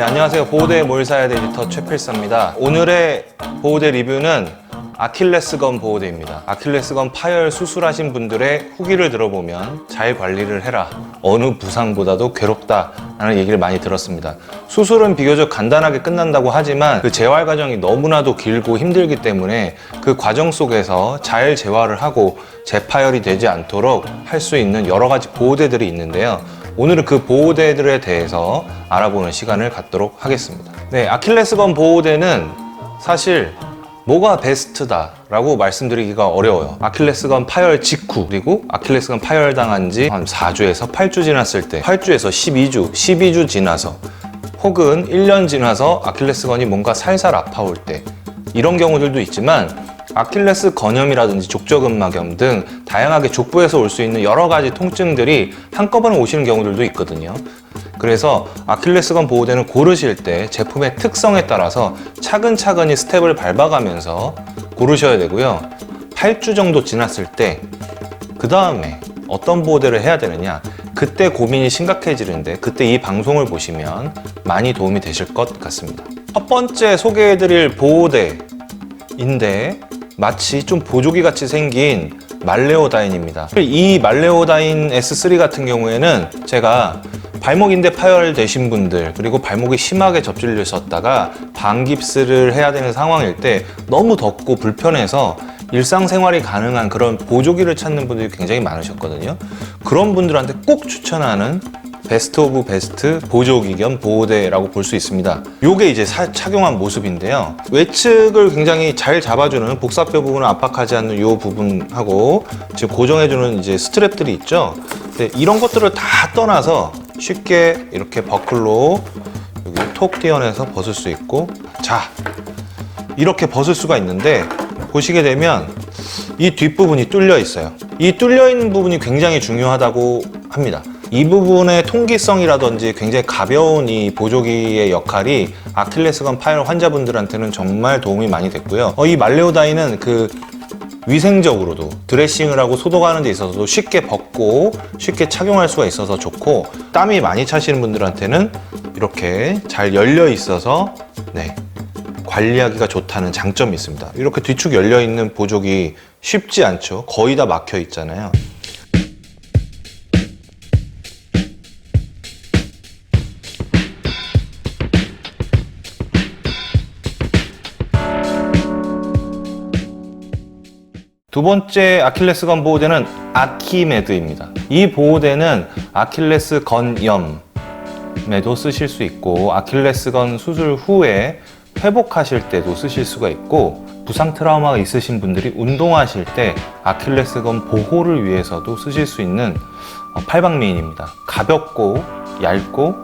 네, 안녕하세요. 보호대 뭘 사야 돼 에디터 최필사입니다. 오늘의 보호대 리뷰는 아킬레스건 보호대입니다. 아킬레스건 파열 수술하신 분들의 후기를 들어보면 잘 관리를 해라. 어느 부상보다도 괴롭다 라는 얘기를 많이 들었습니다. 수술은 비교적 간단하게 끝난다고 하지만 그 재활 과정이 너무나도 길고 힘들기 때문에 그 과정 속에서 잘 재활을 하고 재파열이 되지 않도록 할 수 있는 여러 가지 보호대들이 있는데요. 오늘은 그 보호대들에 대해서 알아보는 시간을 갖도록 하겠습니다. 네, 아킬레스건 보호대는 사실 뭐가 베스트다 라고 말씀드리기가 어려워요. 아킬레스건 파열 직후, 그리고 아킬레스건 파열 당한 지 한 4주에서 8주 지났을 때, 8주에서 12주 지나서, 혹은 1년 지나서 아킬레스건이 뭔가 살살 아파올 때, 이런 경우들도 있지만 아킬레스 건염이라든지 족저근막염 등 다양하게 족부에서 올 수 있는 여러 가지 통증들이 한꺼번에 오시는 경우들도 있거든요. 그래서 아킬레스건 보호대는 고르실 때 제품의 특성에 따라서 차근차근히 스텝을 밟아가면서 고르셔야 되고요. 8주 정도 지났을 때 그 다음에 어떤 보호대를 해야 되느냐, 그때 고민이 심각해지는데 그때 이 방송을 보시면 많이 도움이 되실 것 같습니다. 첫 번째 소개해드릴 보호대인데 마치 좀 보조기 같이 생긴 말레오다인입니다. 이 말레오다인 S3 같은 경우에는 제가 발목 인대 파열되신 분들, 그리고 발목이 심하게 접질리셨다가 반깁스를 해야 되는 상황일 때 너무 덥고 불편해서 일상생활이 가능한 그런 보조기를 찾는 분들이 굉장히 많으셨거든요. 그런 분들한테 꼭 추천하는 베스트 오브 베스트 보조기 겸 보호대라고 볼 수 있습니다. 요게 이제 착용한 모습인데요. 외측을 굉장히 잘 잡아주는 복사뼈 부분을 압박하지 않는 요 부분하고 지금 고정해주는 이제 스트랩들이 있죠. 근데 이런 것들을 다 떠나서 쉽게 이렇게 버클로 여기 톡 떼어내서 벗을 수 있고, 자, 이렇게 벗을 수가 있는데 보시게 되면 이 뒷부분이 뚫려 있어요. 이 뚫려 있는 부분이 굉장히 중요하다고 합니다. 이 부분의 통기성이라든지 굉장히 가벼운 이 보조기의 역할이 아킬레스건 파열 환자분들한테는 정말 도움이 많이 됐고요. 이 말레오다인은 그 위생적으로도 드레싱을 하고 소독하는 데 있어서도 쉽게 벗고 쉽게 착용할 수가 있어서 좋고, 땀이 많이 차시는 분들한테는 이렇게 잘 열려 있어서 관리하기가 좋다는 장점이 있습니다. 이렇게 뒤축 열려 있는 보조기 쉽지 않죠. 거의 다 막혀 있잖아요. 두 번째 아킬레스건 보호대는 아키메드입니다. 이 보호대는 아킬레스 건염에도 쓰실 수 있고, 아킬레스건 수술 후에 회복하실 때도 쓰실 수가 있고, 부상 트라우마가 있으신 분들이 운동하실 때 아킬레스건 보호를 위해서도 쓰실 수 있는 팔방미인입니다. 가볍고 얇고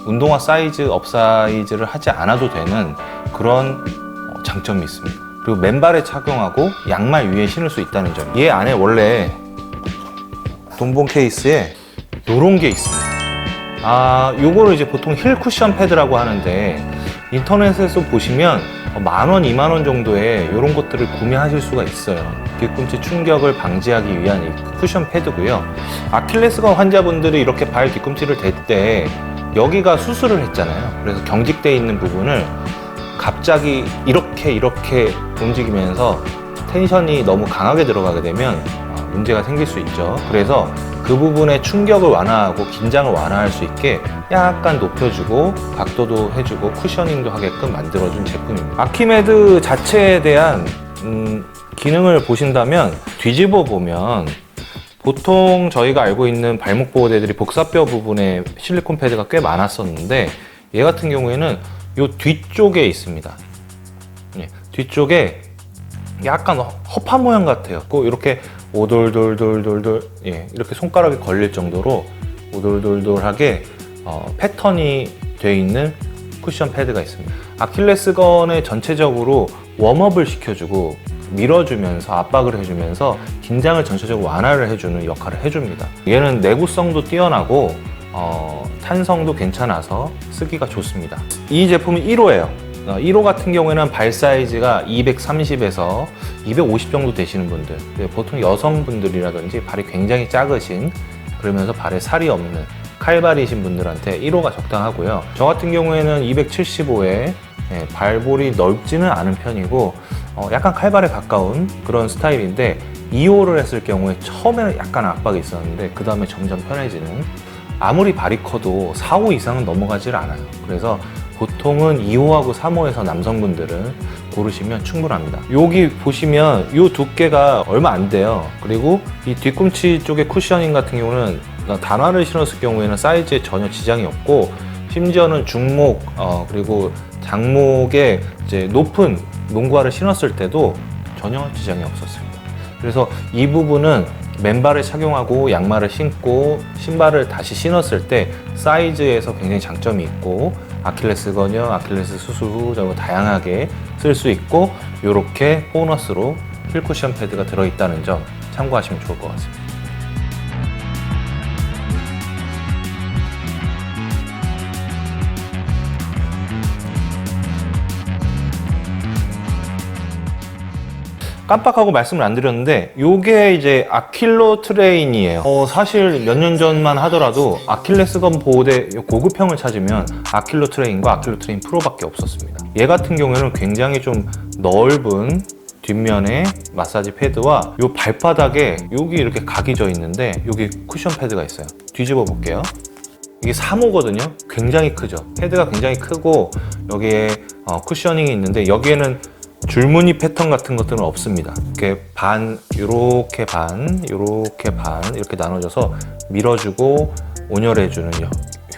운동화 사이즈, 업사이즈를 하지 않아도 되는 그런 장점이 있습니다. 그리고 맨발에 착용하고 양말 위에 신을 수 있다는 점. 얘 안에 원래 돈봉 케이스에 요런 게 있습니다. 요거를 이제 보통 힐 쿠션 패드라고 하는데, 인터넷에서 보시면 10,000원, 20,000원 정도에 이런 것들을 구매하실 수가 있어요. 뒤꿈치 충격을 방지하기 위한 이 쿠션 패드고요. 아킬레스건 환자분들이 이렇게 발 뒤꿈치를 댈 때 여기가 수술을 했잖아요. 그래서 경직되어 있는 부분을 갑자기 이렇게 움직이면서 텐션이 너무 강하게 들어가게 되면 문제가 생길 수 있죠. 그래서 그 부분의 충격을 완화하고 긴장을 완화할 수 있게 약간 높여주고 각도도 해주고 쿠셔닝도 하게끔 만들어준 제품입니다. 아키메드 자체에 대한 기능을 보신다면, 뒤집어 보면 보통 저희가 알고 있는 발목 보호대들이 복사뼈 부분에 실리콘 패드가 꽤 많았었는데, 얘 같은 경우에는 요 뒤쪽에 있습니다. 뒤쪽에 약간 허파 모양 같아요. 꼭 이렇게 오돌돌돌돌돌, 이렇게 손가락에 걸릴 정도로 오돌돌돌하게 패턴이 되어 있는 쿠션 패드가 있습니다. 아킬레스건에 전체적으로 웜업을 시켜주고 밀어주면서 압박을 해주면서 긴장을 전체적으로 완화를 해주는 역할을 해줍니다. 얘는 내구성도 뛰어나고 탄성도 괜찮아서 쓰기가 좋습니다. 이 제품은 1호예요. 1호 같은 경우에는 발 사이즈가 230에서 250 정도 되시는 분들, 보통 여성분들이라든지 발이 굉장히 작으신, 그러면서 발에 살이 없는 칼발이신 분들한테 1호가 적당하고요. 저 같은 경우에는 275에 발볼이 넓지는 않은 편이고 약간 칼발에 가까운 그런 스타일인데 2호를 했을 경우에 처음에는 약간 압박이 있었는데 그 다음에 점점 편해지는, 아무리 발이 커도 4호 이상은 넘어가질 않아요. 그래서 보통은 2호하고 3호에서 남성분들은 고르시면 충분합니다. 여기 보시면 이 두께가 얼마 안 돼요. 그리고 이 뒤꿈치 쪽의 쿠셔닝 같은 경우는 단화를 신었을 경우에는 사이즈에 전혀 지장이 없고, 심지어는 중목 그리고 장목에 이제 높은 농구화를 신었을 때도 전혀 지장이 없었습니다. 그래서 이 부분은 맨발을 착용하고 양말을 신고 신발을 다시 신었을 때 사이즈에서 굉장히 장점이 있고, 아킬레스건이요, 아킬레스 수술 후 다양하게 쓸 수 있고, 이렇게 보너스로 힐 쿠션 패드가 들어있다는 점 참고하시면 좋을 것 같습니다. 깜빡하고 말씀을 안 드렸는데 요게 이제 아킬로 트레인이에요. 사실 몇 년 전만 하더라도 아킬레스건 보호대 고급형을 찾으면 아킬로 트레인과 아킬로 트레인 프로밖에 없었습니다. 얘 같은 경우에는 굉장히 좀 넓은 뒷면에 마사지 패드와 요 발바닥에 여기 이렇게 각이 져 있는데 여기 쿠션 패드가 있어요. 뒤집어 볼게요. 이게 3호거든요. 굉장히 크죠. 패드가 굉장히 크고 여기에 쿠셔닝이 있는데 여기에는 줄무늬 패턴 같은 것들은 없습니다. 이렇게 요렇게 이렇게 나눠져서 밀어주고 온열해주는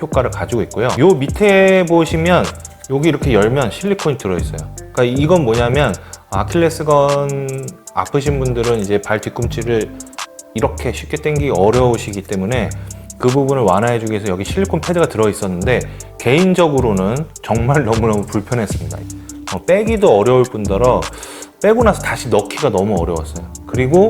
효과를 가지고 있고요. 요 밑에 보시면 여기 이렇게 열면 실리콘이 들어있어요. 그러니까 이건 뭐냐면 아킬레스건 아프신 분들은 이제 발 뒤꿈치를 이렇게 쉽게 당기기 어려우시기 때문에 그 부분을 완화해주기 위해서 여기 실리콘 패드가 들어있었는데 개인적으로는 정말 너무너무 불편했습니다. 빼기도 어려울 뿐더러 빼고 나서 다시 넣기가 너무 어려웠어요. 그리고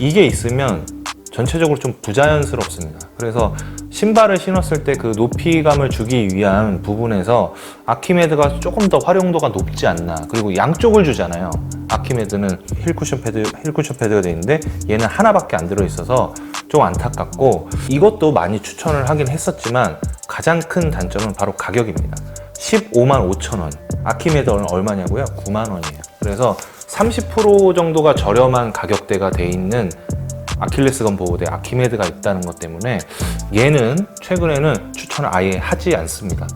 이게 있으면 전체적으로 좀 부자연스럽습니다. 그래서 신발을 신었을 때 그 높이감을 주기 위한 부분에서 아키메드가 조금 더 활용도가 높지 않나. 그리고 양쪽을 주잖아요. 아키메드는 힐 쿠션 패드가 되어 있는데 얘는 하나밖에 안 들어있어서 좀 안타깝고, 이것도 많이 추천을 하긴 했었지만 가장 큰 단점은 바로 가격입니다. 15만 5천 원. 아키메드는 얼마냐고요? 9만 원이에요. 그래서 30% 정도가 저렴한 가격대가 돼 있는 아킬레스건 보호대 아키메드가 있다는 것 때문에 얘는 최근에는 추천을 아예 하지 않습니다.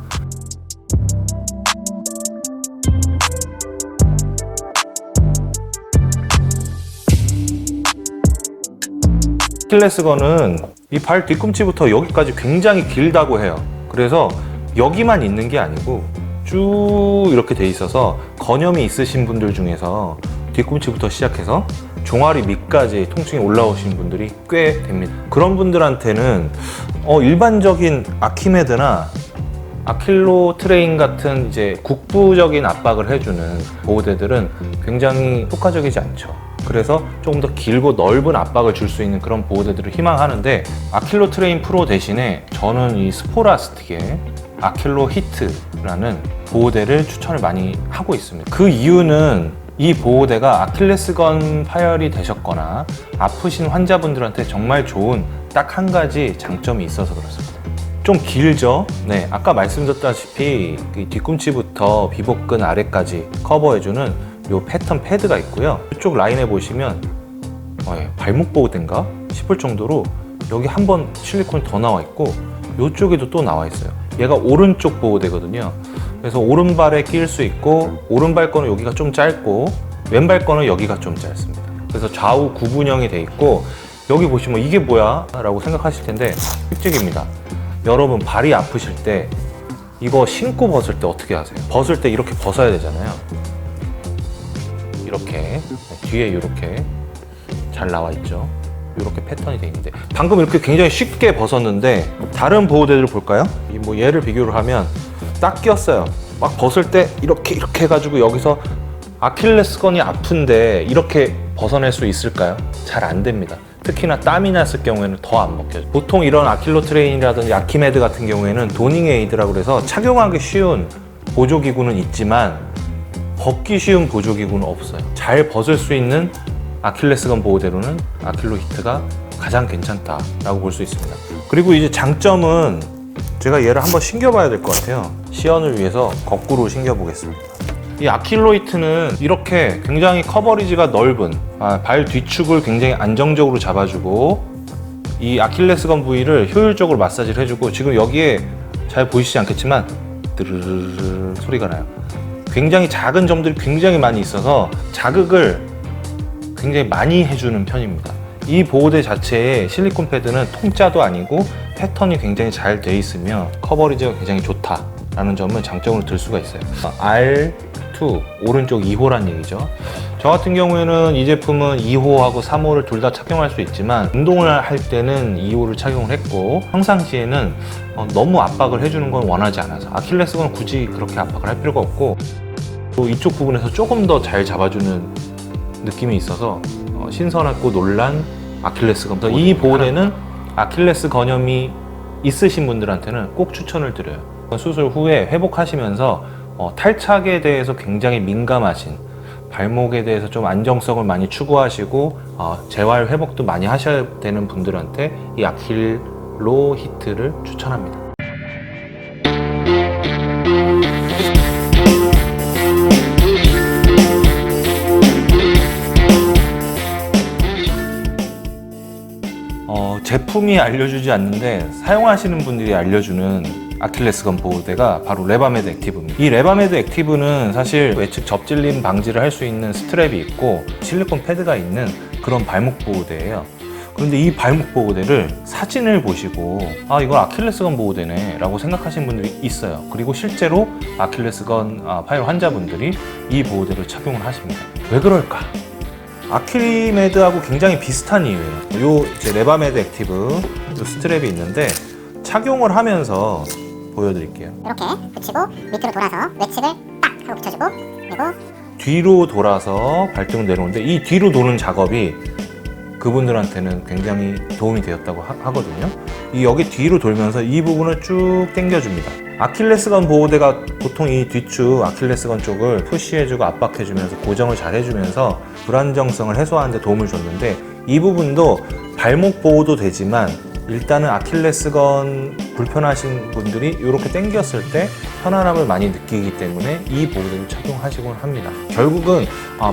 아킬레스건은 이 발 뒤꿈치부터 여기까지 굉장히 길다고 해요. 그래서 여기만 있는 게 아니고 쭉 이렇게 돼 있어서 건염이 있으신 분들 중에서 뒤꿈치부터 시작해서 종아리 밑까지 통증이 올라오신 분들이 꽤 됩니다. 그런 분들한테는 일반적인 아키메드나 아킬로 트레인 같은 이제 국부적인 압박을 해주는 보호대들은 굉장히 효과적이지 않죠. 그래서 조금 더 길고 넓은 압박을 줄 수 있는 그런 보호대들을 희망하는데, 아킬로 트레인 프로 대신에 저는 이 스포라스틱의 아킬로 히트라는 보호대를 추천을 많이 하고 있습니다. 그 이유는 이 보호대가 아킬레스건 파열이 되셨거나 아프신 환자분들한테 정말 좋은 딱 한 가지 장점이 있어서 그렇습니다. 좀 길죠? 네, 아까 말씀드렸다시피 뒤꿈치부터 비복근 아래까지 커버해주는 요 패턴 패드가 있고요. 이쪽 라인에 보시면 발목 보호대인가 싶을 정도로 여기 한 번 실리콘이 더 나와 있고 이쪽에도 또 나와 있어요. 얘가 오른쪽 보호대거든요. 그래서 오른발에 끼일 수 있고, 오른발 거는 여기가 좀 짧고 왼발 거는 여기가 좀 짧습니다. 그래서 좌우 구분형이 돼 있고, 여기 보시면 이게 뭐야? 라고 생각하실 텐데 획직입니다. 여러분 발이 아프실 때 이거 신고 벗을 때 어떻게 하세요? 벗을 때 이렇게 벗어야 되잖아요. 이렇게 뒤에 이렇게 잘 나와 있죠. 이렇게 패턴이 돼 있는데 방금 이렇게 굉장히 쉽게 벗었는데 다른 보호대들 볼까요? 얘를 비교를 하면 딱 끼었어요. 막 벗을 때 이렇게 해가지고 여기서 아킬레스건이 아픈데 이렇게 벗어낼 수 있을까요? 잘 안 됩니다. 특히나 땀이 났을 경우에는 더 안 벗겨져요. 보통 이런 아킬로 트레인이라든지 아키메드 같은 경우에는 도닝 에이드라고 해서 착용하기 쉬운 보조기구는 있지만 벗기 쉬운 보조기구는 없어요. 잘 벗을 수 있는 아킬레스건 보호대로는 아킬로 히트가 가장 괜찮다라고 볼 수 있습니다. 그리고 이제 장점은 제가 얘를 한번 신겨봐야 될 것 같아요. 시연을 위해서 거꾸로 신겨보겠습니다. 이 아킬로이트는 이렇게 굉장히 커버리지가 넓은 발 뒤축을 굉장히 안정적으로 잡아주고 이 아킬레스건 부위를 효율적으로 마사지를 해주고, 지금 여기에 잘 보이시지 않겠지만 드르르르 소리가 나요. 굉장히 작은 점들이 굉장히 많이 있어서 자극을 굉장히 많이 해주는 편입니다. 이 보호대 자체의 실리콘 패드는 통짜도 아니고 패턴이 굉장히 잘 돼 있으며 커버리지가 굉장히 좋다라는 점을 장점으로 들 수가 있어요. R2 오른쪽 2호란 얘기죠. 저 같은 경우에는 이 제품은 2호하고 3호를 둘 다 착용할 수 있지만 운동을 할 때는 2호를 착용을 했고, 평상시에는 너무 압박을 해주는 건 원하지 않아서 아킬레스건은 굳이 그렇게 압박을 할 필요가 없고, 또 이쪽 부분에서 조금 더 잘 잡아주는 느낌이 있어서 신선하고 놀란 아킬레스건. 이 보호대는 아킬레스 건염이 있으신 분들한테는 꼭 추천을 드려요. 수술 후에 회복하시면서 탈착에 대해서 굉장히 민감하신, 발목에 대해서 좀 안정성을 많이 추구하시고 재활 회복도 많이 하셔야 되는 분들한테 이 아킬로 히트를 추천합니다. 제품이 알려주지 않는데 사용하시는 분들이 알려주는 아킬레스건 보호대가 바로 레바메드 액티브입니다. 이 레바메드 액티브는 사실 외측 접질림 방지를 할 수 있는 스트랩이 있고 실리콘 패드가 있는 그런 발목 보호대예요. 그런데 이 발목 보호대를 사진을 보시고 이건 아킬레스건 보호대네 라고 생각하시는 분들이 있어요. 그리고 실제로 아킬레스건 파열 환자분들이 이 보호대를 착용을 하십니다. 왜 그럴까? 아킬메드하고 굉장히 비슷한 이유예요. 요 이제 레바메드 액티브 요 스트랩이 있는데 착용을 하면서 보여드릴게요. 이렇게 붙이고 밑으로 돌아서 외측을 딱 하고 붙여주고, 그리고 뒤로 돌아서 발등을 내려오는데 이 뒤로 도는 작업이 그분들한테는 굉장히 도움이 되었다고 하거든요. 여기 뒤로 돌면서 이 부분을 쭉 당겨줍니다. 아킬레스건 보호대가 보통 이 뒤축 아킬레스건 쪽을 푸시해주고 압박해주면서 고정을 잘 해주면서 불안정성을 해소하는 데 도움을 줬는데, 이 부분도 발목 보호도 되지만 일단은 아킬레스건 불편하신 분들이 이렇게 당겼을 때 편안함을 많이 느끼기 때문에 이 보호대를 착용하시곤 합니다. 결국은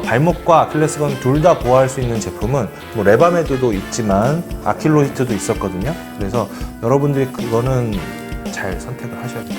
발목과 아킬레스건 둘 다 보호할 수 있는 제품은 뭐 레바메드도 있지만 아킬로 히트도 있었거든요. 그래서 여러분들이 그거는 잘 선택을 하셔야 돼요.